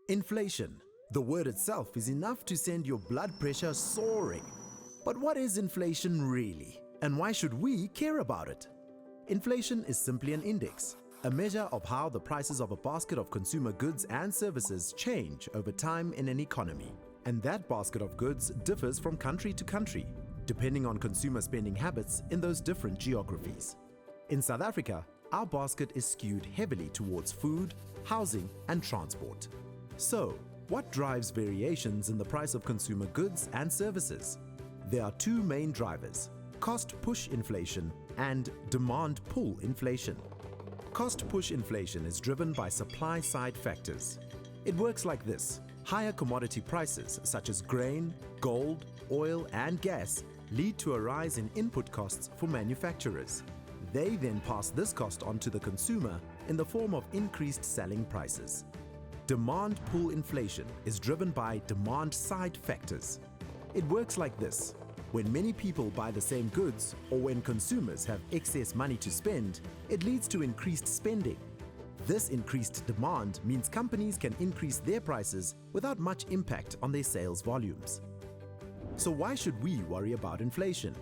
Inflation. The word itself is enough to send your blood pressure soaring. But what is inflation really? And why should we care about it? Inflation is simply an index, a measure of how the prices of a basket of consumer goods and services change over time in an economy. And that basket of goods differs from country to country, depending on consumer spending habits in those different geographies. In South Africa, our basket is skewed heavily towards food, housing, and transport. So, what drives variations in the price of consumer goods and services? There are two main drivers: cost-push inflation and demand-pull inflation. Cost-push inflation is driven by supply-side factors. It works like this. Higher commodity prices such as grain, gold, oil, and gas lead to a rise in input costs for manufacturers. They then pass this cost on to the consumer in the form of increased selling prices. Demand-pull inflation is driven by demand-side factors. It works like this. When many people buy the same goods, or when consumers have excess money to spend, it leads to increased spending. This increased demand means companies can increase their prices without much impact on their sales volumes. So why should we worry about inflation?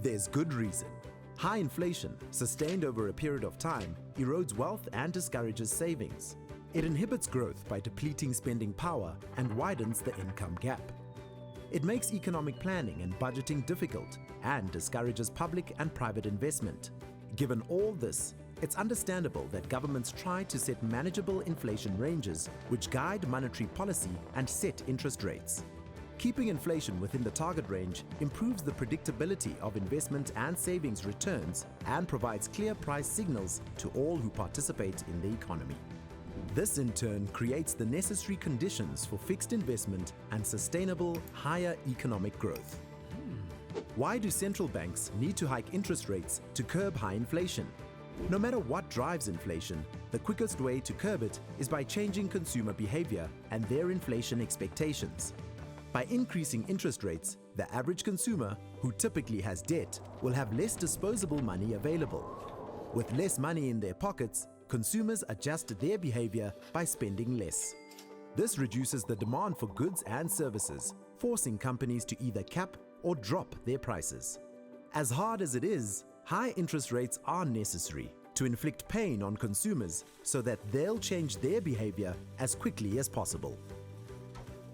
There's good reason. High inflation, sustained over a period of time, erodes wealth and discourages savings. It inhibits growth by depleting spending power and widens the income gap. It makes economic planning and budgeting difficult and discourages public and private investment. Given all this, it's understandable that governments try to set manageable inflation ranges which guide monetary policy and set interest rates. Keeping inflation within the target range improves the predictability of investment and savings returns and provides clear price signals to all who participate in the economy. This in turn creates the necessary conditions for fixed investment and sustainable, higher economic growth. Why do central banks need to hike interest rates to curb high inflation? No matter what drives inflation, the quickest way to curb it is by changing consumer behavior and their inflation expectations. By increasing interest rates, the average consumer, who typically has debt, will have less disposable money available. With less money in their pockets, consumers adjust their behavior by spending less. This reduces the demand for goods and services, forcing companies to either cap or drop their prices. As hard as it is, high interest rates are necessary to inflict pain on consumers so that they'll change their behavior as quickly as possible.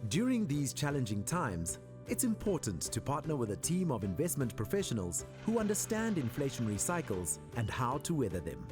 During these challenging times, it's important to partner with a team of investment professionals who understand inflationary cycles and how to weather them.